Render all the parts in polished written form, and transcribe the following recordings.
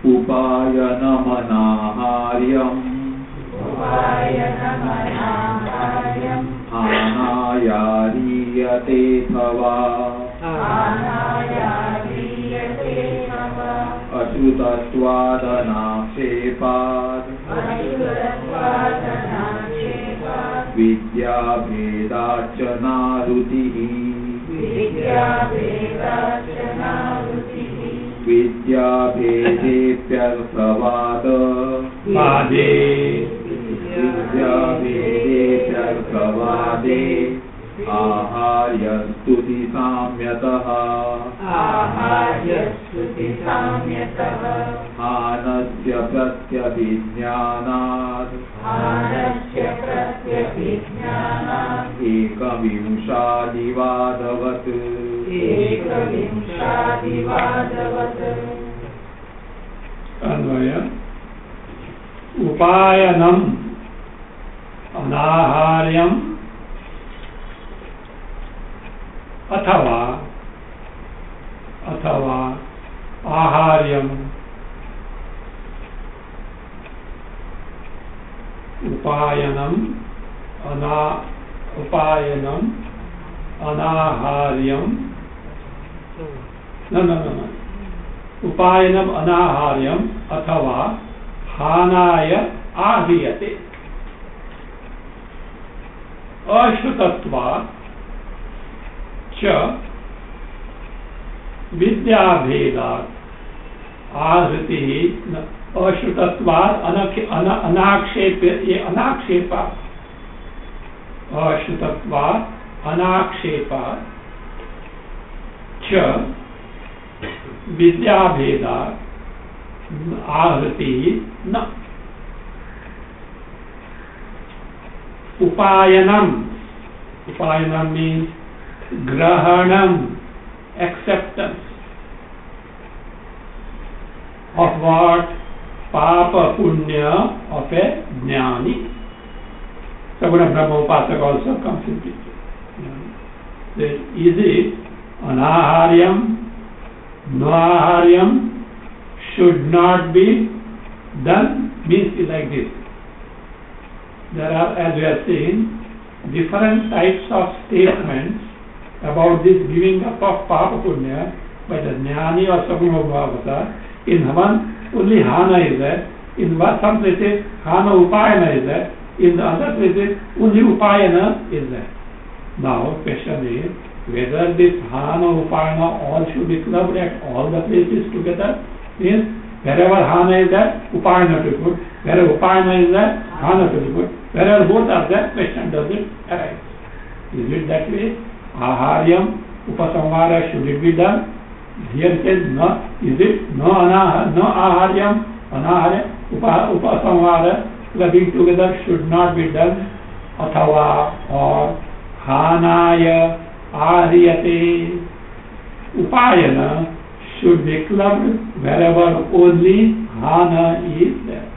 उपायनमनाहार्यम् हानायारीयते भवा अश्रुतत्वादनाक्षेपात् विद्याभेदाच्च नारुतिः विद्याभेदेऽप्यर्थवादे आहार्यस्तुति साम्यतः हानस्य प्रत्यभिज्ञानात् एकविंशादिवादवत् अन्वय उपायनम अनाहार्यम अथवा आहार्यम उपायनम अनाहार्यम न उपायनम अनाहार्यम अथवा हानाय आह्रियते अश्रुतत्वात् च विद्याभेदात् आहृतिः अश्रुतत्वात् अनाक्षेपात् अश्रुतत्वात् अनाक्षेपात् च विद्याभेदात् आहृतिः न upayanam means grahanam, acceptance of what? Papa punya of a jnani. Saguna Brahma Upasak also comes in picture. Is it anaharyam, noaharyam, should not be done, means like this. There are, as we have seen, different types of statements about this giving up of Papa Punya by the Jnani or Saguna Bhavata. In one, only Hana is there. In some places, Hana Upayana is there. In the other places, only Upayana is there. Now, question is, whether this Hana Upayana all should be clubbed at all the places together, means wherever Hana is there, Upayana to be put. Wherever Upayana is there, Hana to be put. Wherever both are there, question does it arise. Is it that way? Aharyam, Upasamvara, should it be done? Here it says no. Is it? No aharyam, anaharyam, Upasamvara, clubbing together should not be done. Athava or Hanaya Ahriyate. Upayana should be clubbed wherever only Hana is there.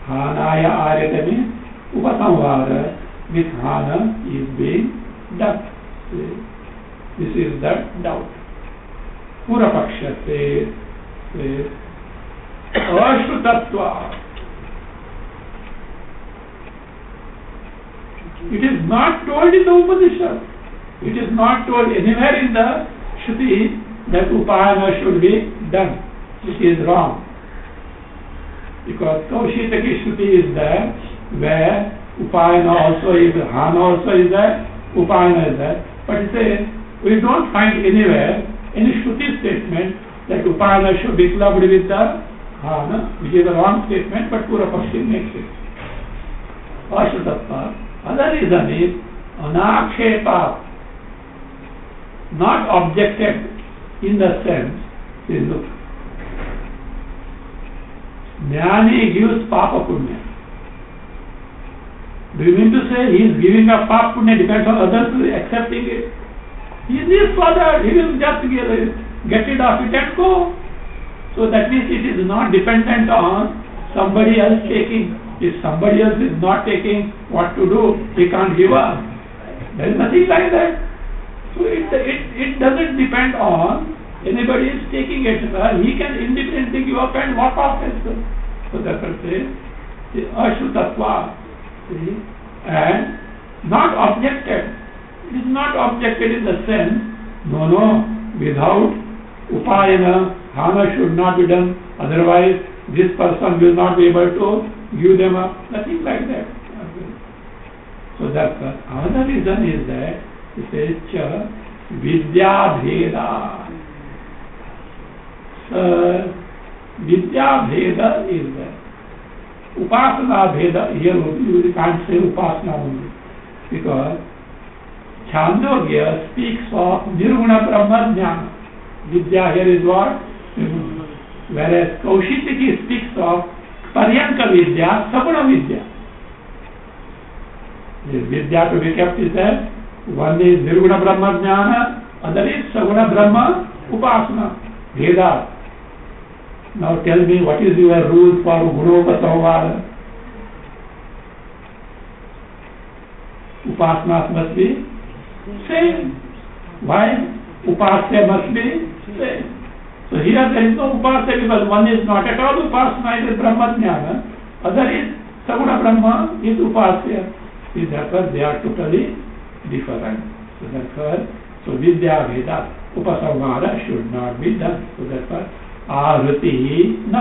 Hanaya Ahriyate means Upasamvara with Hana is being done. This is the doubt. Purapaksha says Ashrutatva. It is not told in the Upanishad. It is not told anywhere in the Shruti that Upayana should be done. It is wrong. Because Kaushitaki Shruti is there where Upayana also is, Hana also is there, Upayana is there. But it says, we don't find anywhere any Shruti statement that Upayana should be clubbed with the Hana, which is a wrong statement, but Purapakshi makes it. Ashrutatva. Other reason is Anakshepa, not objected in the sense, is look, Jnani gives Papa Punya. Do you mean to say he is giving up Papa Punya depends on others accepting it? He is his father, he will just get rid of it and go. So that means it is not dependent on somebody else taking. If somebody else is not taking what to do, he can't give up. There is nothing like that. So it doesn't depend on Anybody is taking it, he can independently give up and walk off as well. So therefore says, the Ashrutatva, and not objected. It is not objected in the sense, no, without upayana, hana should not be done, otherwise this person will not be able to give them up, nothing like that. So that's another reason is that it says vidya bheda. Vidya bheda is there. Upasana bheda, here you can't say upasana only, because Chandogya speaks of nirguna brahma jnana. Vidya here is what? Whereas Kaushitiki speaks of paryanka vidya, saguna vidya. The vidya to be kept is that one is nirguna brahma jnana, other is saguna brahma upasana. Veda. Now tell me, what is your rule for Gunopasamvara? Upasanas must be same. Why? Upasya must be same. So here there is no upasya because one is not at all upasana, it is Brahma Jnana. Other is Saguna Brahma, is upasya. Therefore they are totally different. So therefore, Vidya Veda, Upasamvara should not be done. So therefore, Ahrutihi, no.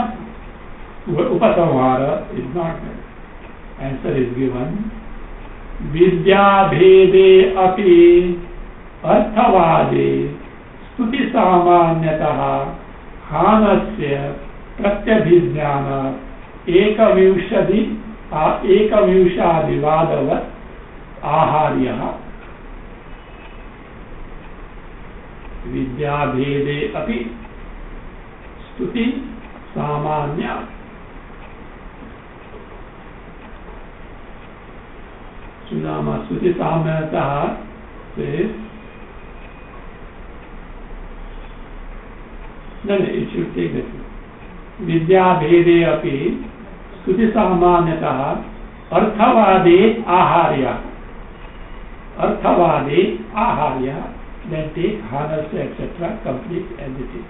Upasamvara is not done. Answer is given. Vidya Bhede api arthavade stuti samanyataha hanasya pratyabhijnana ekavimshadivadavat aharyaha. Vidya Bhede api stuti samanya. Sudama stuti samanyataha says, no, it should take this. Vidya Bhede api stuti samanyataha arthavade aharya. Arthavade aharya. Then take hanasya, etc. complete as it is.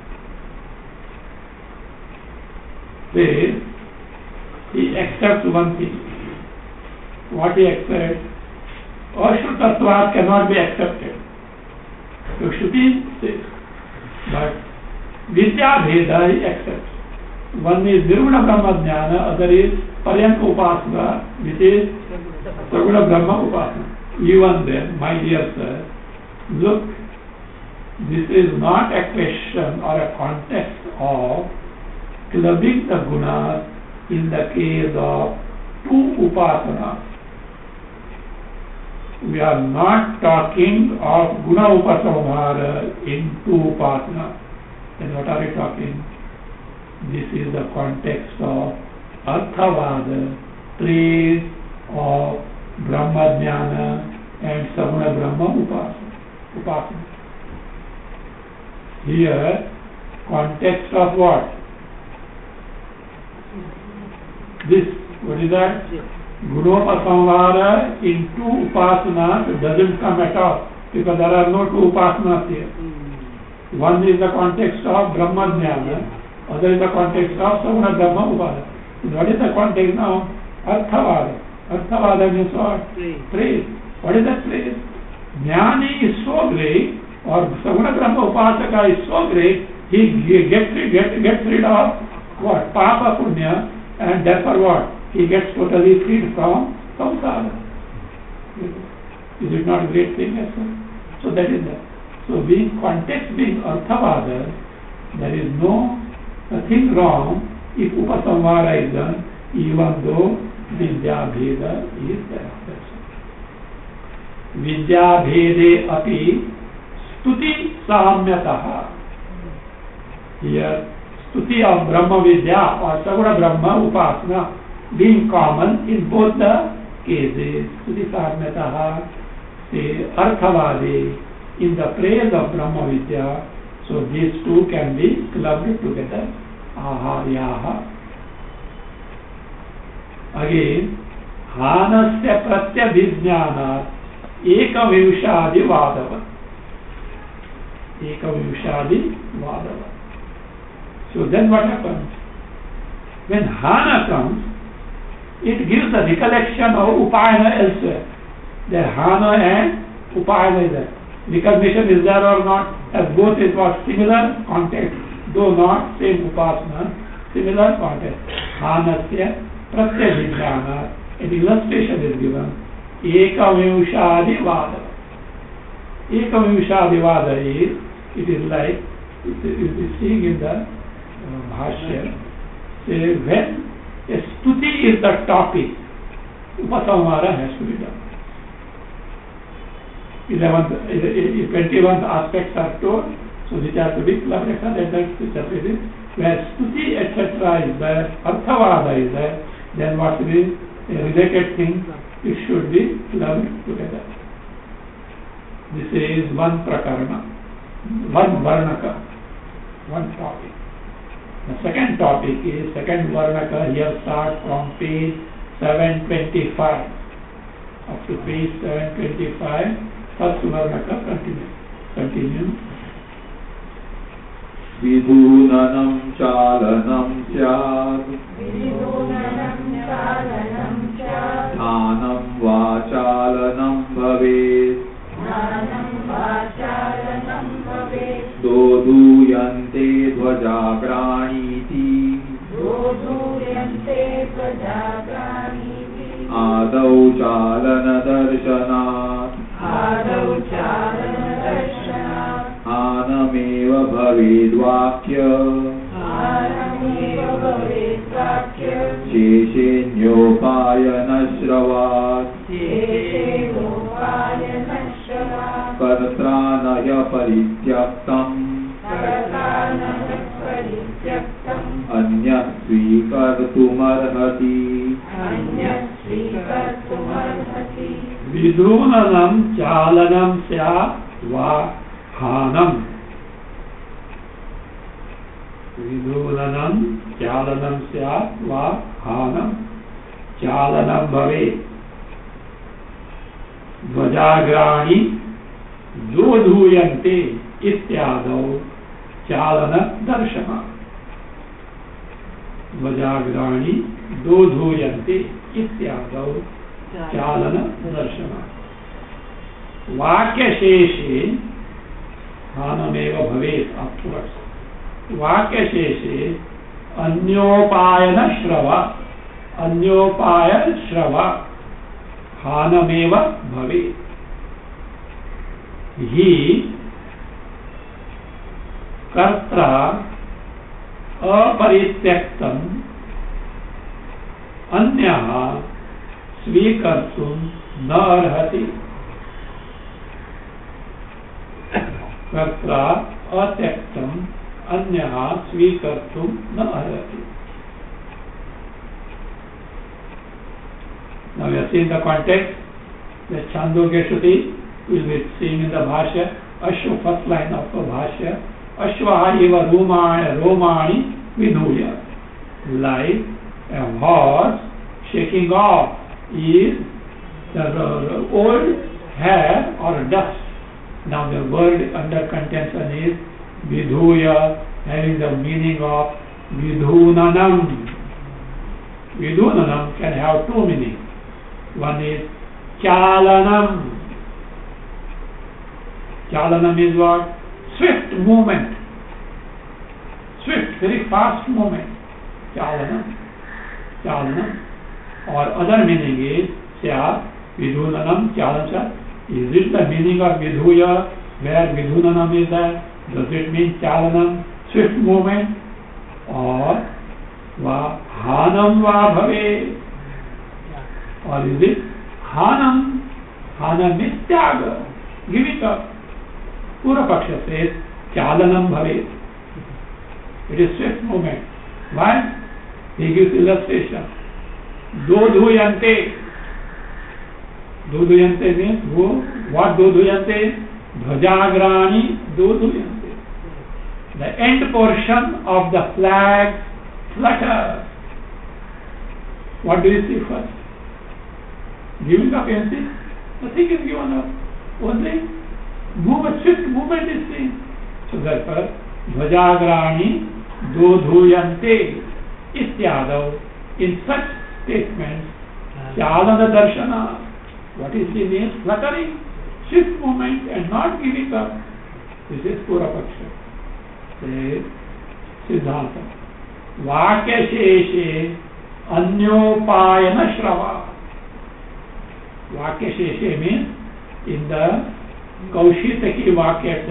Says, he accepts one thing. What he accepts? Ashrutatvat cannot be accepted. So Shruti says, but Vidya Bheda he accepts. One is Nirguna Brahma Jnana, other is Paryanka Upasana, which is Saguna Brahma Upasana. Even then, my dear sir, look, this is not a question or a context of clubbing the gunas in the case of two upasanas. We are not talking of guna upasamhara in two upasanas. Then what are we talking? This is the context of Arthavada, praise of Brahma Jnana and Saguna Brahma Upasana. Here, context of what? This, what is that? Gunopasamvara in two upasanas doesn't come at all because there are no two upasanas here. One is the context of Brahma Jnana, other is the context of Saguna Brahma Upasana. What is the context now? Arthavada. Arthavada means what? Praise. What is that praise? Jnani is so great, or Saguna Brahma Upasaka is so great, he gets rid of what? Papa Punya, and therefore what? He gets totally freed from samsara. Is it not a great thing? Yes, sir? So that is that. So being context being Arthavada, there is nothing wrong if Upasamvara is done, even though Vidya Bheda is there. Vidya Bhede api stuti samyataha. Here, stuti of Brahma Vidya or Saguna Brahma Upasana being common in both the cases. Stuti samyataha, say Arthavade, in the praise of Brahma Vidya. So these two can be clubbed together. Aharyaha. Again, Hanasya Pratyabhijnana Ekavimshadivadavat. Ekavimshadi Vadava. So then what happens? When Hana comes, it gives the recollection of Upayana elsewhere. There Hana and Upayana is there. Recognition is there or not? As both it was similar context, though not same Upasana, similar context. Hanasya Pratyabhijnana. An illustration is given. Ekavimshadi Vada. Ekavimshadi Vada is, it is like, it is seeing in the Bhashya, say when a stuti is the topic, Upasamhara has to be done. 21 aspects are told, so which are to be clarified, and that's separated. Where stuti etc. is there, Arthavada is there, then what is a related thing, it should be learned together. This is one prakarana, one varnaka, one topic. The second topic is, second varnaka here starts from page 725 up to page 725. First varnaka continue. Vidhunanam chalanam syad. Dhanam vachalanam bhavet. Doduyante dvajagrānīti. Ādau cālana darṣanāt. Ānameva bhavedvākya. Sheshenyopāyanashravāt. Kartranaya parityaktam. Anyah svikartumarhati. Vidhunanam chalanam syat va hanam. Vidhunanam chalanam syat va hanam. Chalanam bhavet. Dvajagrani jodhuyante ityadau chalana darshana. Dvajagrani dodhuyante ityadau chalana darshana. Vakya sheshe hanameva bhavet afterwards. Vakya sheshe anyopayana shrava hanameva bhavet. He kartra अपरित्यक्तम अन्यः स्वीकर्तुं न अर्हति. कर्ता अत्यक्तम अन्यः स्वीकर्तुं न अर्हति. Now we are seeing the context. The Chandogya Shruti will be seeing in the Bhashya. Ashwa, first line of the Bhashya. Ashvaha eva romani vidhuya. Like a horse shaking off is the old hair or dust. Now the word under contention is vidhuya, having the meaning of vidhunanam. Vidhunanam can have two meanings. One is chalanam. Chalanam is what? Swift movement. Swift, very fast movement. Chalanam. Chalanam. Or other meaning is Syat, Vidhunanam, Chalanam. Is it the meaning of Vidhuya, where Vidhunanam is there? Does it mean Chalanam, swift movement? Or Hanam va bhave? Or is it Hanam? Hanam means Tyaga. Give it up. Purapaksha says Chalanam bhave. It is swift movement. Why? He gives illustration. Dodhuyante. Dodhuyante means what Dodhuyante? Dhvajagrani Dodhuyante. The end portion of the flag flutters. What do you see first? Giving up anything? Nothing is given up. Only movement, swift movement is seen. So therefore, Dhvajagrani dodhuyante ityadav. In such statements, Chalana darshana, what is the means? Fluttering, shift movement and not giving up. This is Purapaksha. Says Siddhanta. Vakya sheshe anyopayana shrava. Vakya sheshe means in the Kaushitaki Vakya etc.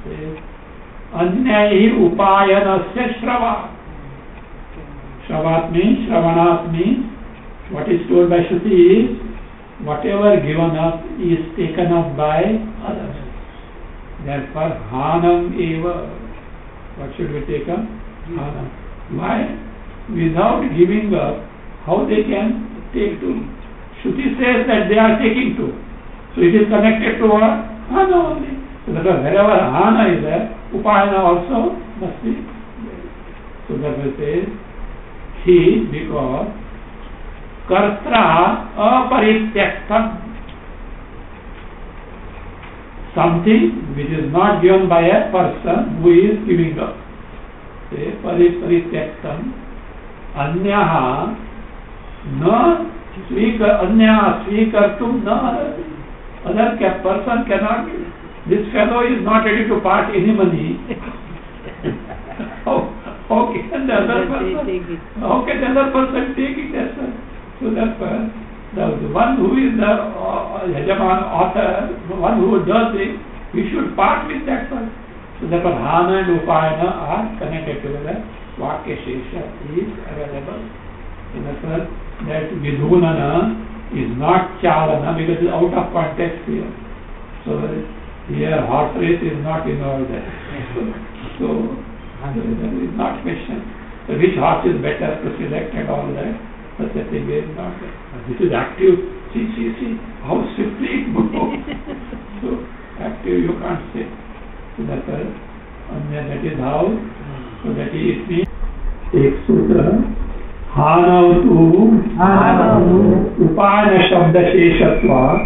Says Anyahi upayanasya shrava. Shravat means, Shravanat means, what is told by Shruti is, whatever given up is taken up by others. Therefore, Hanam eva. What should we take up? Hanam. Why? Without giving up, how they can take to? Shruti says that they are taking to. So it is connected to what? Hana only. So therefore, wherever Hana is there, Upayana also must be there. So therefore it says, he, because kartra aparityaktam, something which is not given by a person who is giving up. Say parityaktam anyaha na anyaha svikartum na other person cannot. This fellow is not ready to part any money. How can the other person take it as well? So therefore, the one who is the Yajaman author, the one who does it, we should part with that person. So therefore, Hana and Upayana are connected together. Vakya Shesha is available. So therefore, that Vidhunana is not Chalana because it is out of context here. So here horse race is not involved there. So that is not question. So which horse is better to select and all that. But that thing is not there. This is active. See how swiftly it moves. So active you can't say. So that is how. So that is means. Ek sutra. Hanavatu upayana shabda sheshatva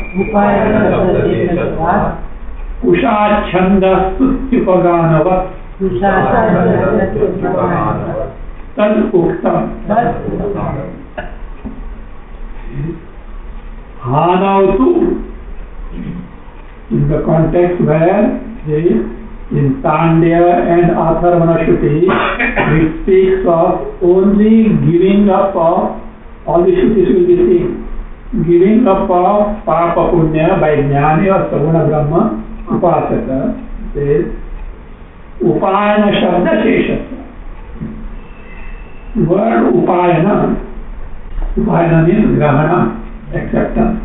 kusha chanda stutyupaganavat tad uktam. Hanavatu, in the context where in Tandya and Atharvana Shruti, it speaks of only giving up of, all the Shrutis will be saying, giving up of Papa Punya by Jnani or Saguna Brahma Upasaka, says, Upayana Shabda Sheshatva. Word Upayana means Grahana, acceptance.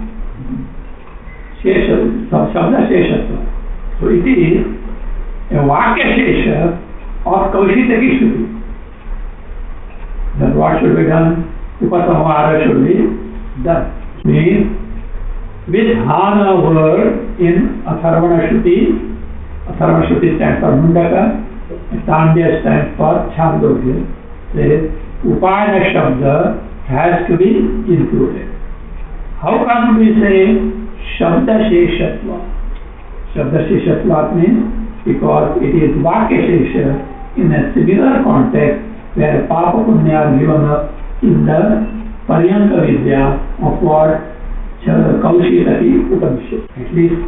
Sheshatva, Shabda Sheshatva. So it is a Vakya Shesha of Kaushitaki Shruti. Then what should be done? Upasamhara should be done. Means with Hana word in Atharvana Shruti. Atharvana Shruti stands for Mundaka, and Tandya stands for Chandogya. Says Upayana Shabda has to be included. How can we say Shabda Sheshatva? Shabda Sheshatva means because it is Vakya Shesha in a similar context where Papa Punya are given up in the Paryanka Vidya of what Kaushitaki Upanishad. At least,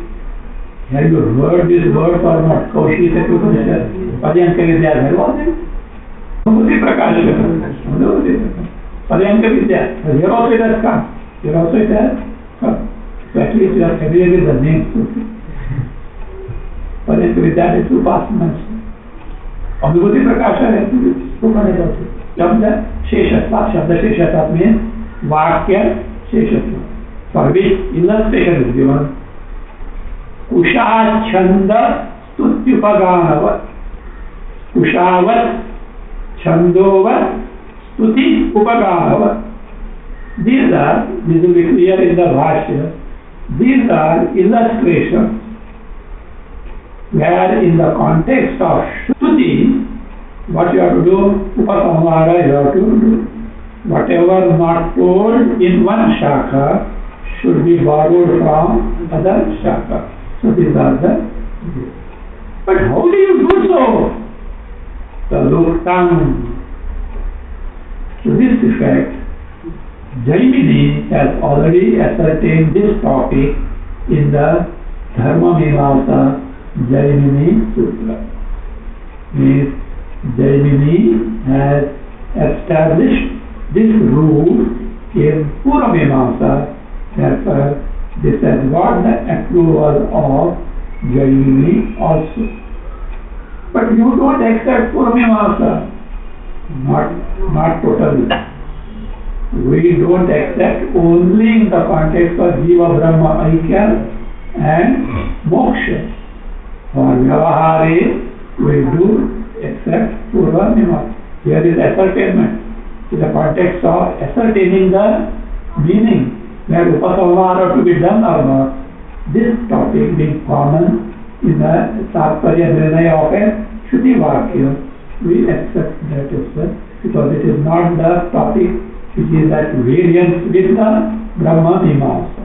have you heard this word or not? Kaushitaki Upanishad, Paryanka Vidya, where was it? Nobody Prakash. Paryanka Vidya. Here also it has come. Here also it has come. So at least you are familiar with the name. Paryanka Vidya is Upasana. Anubhuti Prakasha has to be spoken about it. Shabda Sheshatva. Shabda Sheshatva means Vakya Sheshatva. For which illustration is given. Kusha Chanda Stutyupaganavat. Kushavat Chandovat Stuti Upaganavat. This will be clear in the Bhashya. These are illustrations where in the context of Shruti, what you have to do, Upasamhara you have to do. Whatever not told in one shaka should be borrowed from other shaka. So these are the But how do you do so? The Loktam. To this effect, Jaimini has already ascertained this topic in the Dharma Mimamsa Jaimini Sutra. Means Jaimini has established this rule in Pura Mimamsa. Therefore, this has got the approval of Jaimini also. But you don't accept Pura Mimamsa. Not totally. We don't accept only in the context of Jiva Brahma Aikya and Moksha. For Vyavahari, we do accept Purva Mimamsa. Here is ascertainment. In the context of ascertaining the meaning, where Upasamhara to be done or not. This topic being common in the Tatparya Nirnaya of a Shruti Vakya, we accept that as well, because it is not the topic which is at variance with the Brahma Mimamsa.